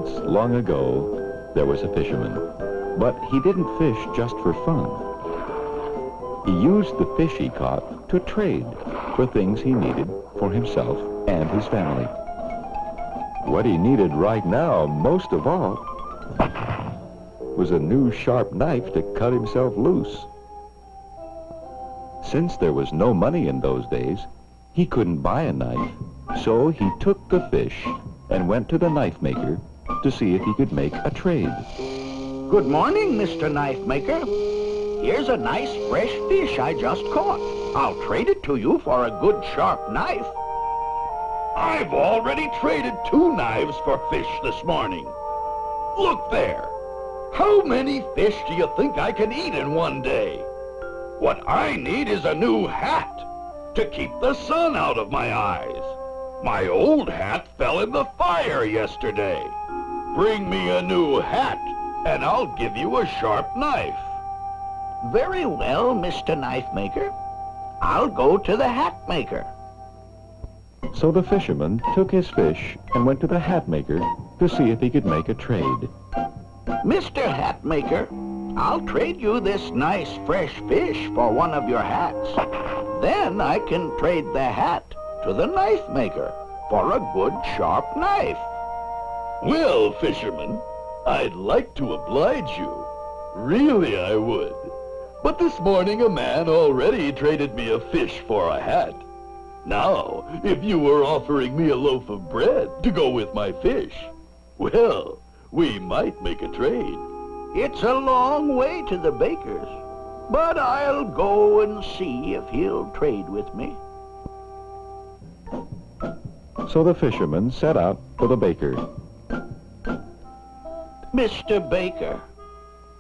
Once, long ago, there was a fisherman, but he didn't fish just for fun. He used the fish he caught to trade for things he needed for himself and his family. What he needed right now, most of all, was a new sharp knife to cut himself loose. Since there was no money in those days, he couldn't buy a knife, so he took the fish and went to the knife maker to see if he could make a trade. Good morning, Mr. Knife Maker. Here's a nice fresh fish I just caught. I'll trade it to you for a good sharp knife. I've already traded 2 knives for fish this morning. Look there. How many fish do you think I can eat in one day? What I need is a new hat to keep the sun out of my eyes. My old hat fell in the fire yesterday. Bring me a new hat, and I'll give you a sharp knife. Very well, Mr. Knife Maker. I'll go to the hat maker. So the fisherman took his fish and went to the hat maker to see if he could make a trade. Mr. Hat Maker, I'll trade you this nice fresh fish for one of your hats. Then I can trade the hat to the knife maker for a good sharp knife. Well, fisherman, I'd like to oblige you. Really, I would. But this morning a man already traded me a fish for a hat. Now, if you were offering me a loaf of bread to go with my fish, well, we might make a trade. It's a long way to the baker's, but I'll go and see if he'll trade with me. So the fisherman set out for the baker. Mr. Baker,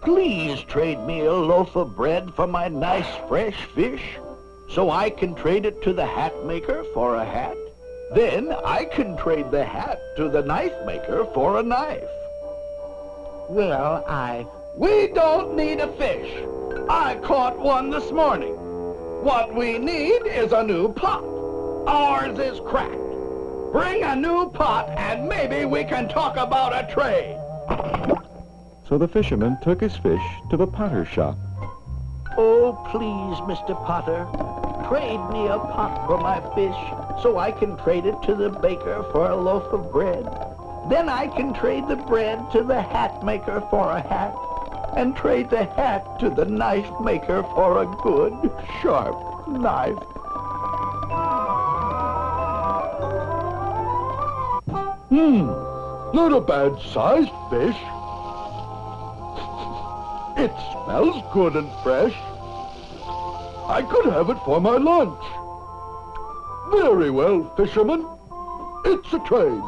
please trade me a loaf of bread for my nice fresh fish, so I can trade it to the hat maker for a hat. Then I can trade the hat to the knife maker for a knife. Well, We don't need a fish. I caught one this morning. What we need is a new pot. Ours is cracked. Bring a new pot and maybe we can talk about a trade. So the fisherman took his fish to the potter's shop. Oh, please, Mr. Potter, trade me a pot for my fish so I can trade it to the baker for a loaf of bread. Then I can trade the bread to the hat maker for a hat, and trade the hat to the knife maker for a good, sharp knife. Not a bad-sized fish. It smells good and fresh. I could have it for my lunch. Very well, fisherman. It's a trade.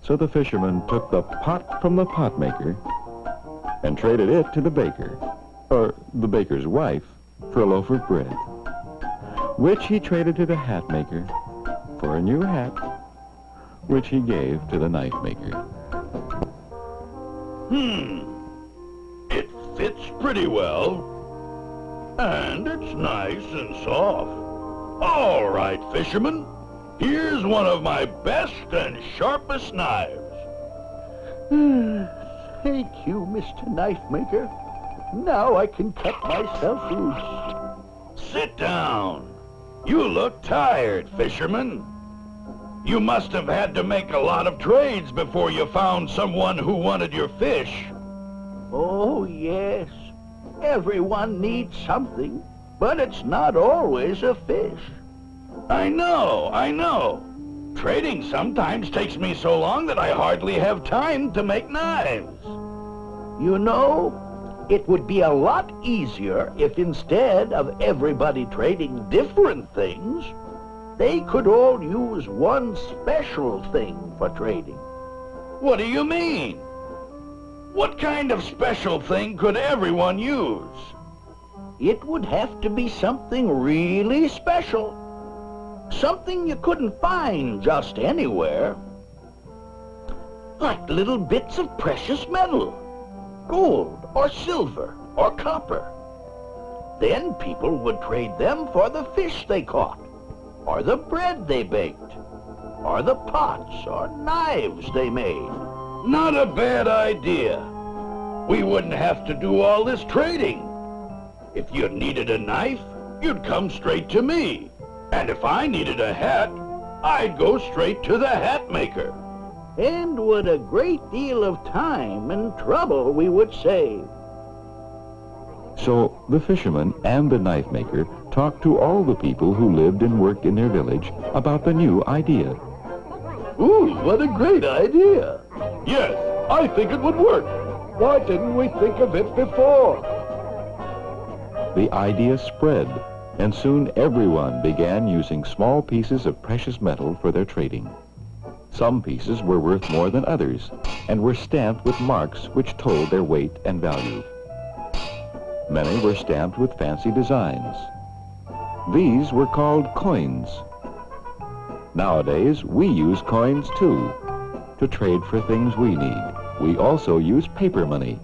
So the fisherman took the pot from the pot maker and traded it to the baker, or the baker's wife, for a loaf of bread, which he traded to the hat maker for a new hat, which he gave to the knife maker. It fits pretty well. And it's nice and soft. All right, fisherman. Here's one of my best and sharpest knives. Thank you, Mr. Knife Maker. Now I can cut myself loose. Sit down. You look tired, fisherman. You must have had to make a lot of trades before you found someone who wanted your fish. Oh, yes. Everyone needs something, but it's not always a fish. I know. Trading sometimes takes me so long that I hardly have time to make knives. You know, it would be a lot easier if instead of everybody trading different things, they could all use one special thing for trading. What do you mean? What kind of special thing could everyone use? It would have to be something really special. Something you couldn't find just anywhere. Like little bits of precious metal, gold or silver or copper. Then people would trade them for the fish they caught. or the bread they baked, or the pots or knives they made. Not a bad idea. We wouldn't have to do all this trading. If you needed a knife, you'd come straight to me. And if I needed a hat, I'd go straight to the hat maker. And what a great deal of time and trouble we would save. So the fisherman and the knife maker talked to all the people who lived and worked in their village about the new idea. Ooh, what a great idea. Yes, I think it would work. Why didn't we think of it before? The idea spread, and soon everyone began using small pieces of precious metal for their trading. Some pieces were worth more than others, and were stamped with marks which told their weight and value. Many were stamped with fancy designs. These were called coins. Nowadays, we use coins too, to trade for things we need. We also use paper money.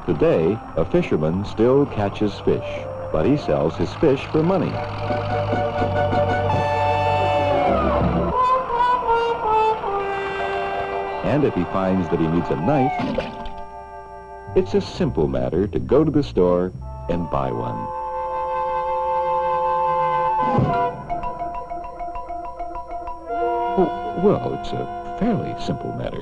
Today, a fisherman still catches fish, but he sells his fish for money. And if he finds that he needs a knife, it's a simple matter to go to the store and buy one. Oh, well, it's a fairly simple matter.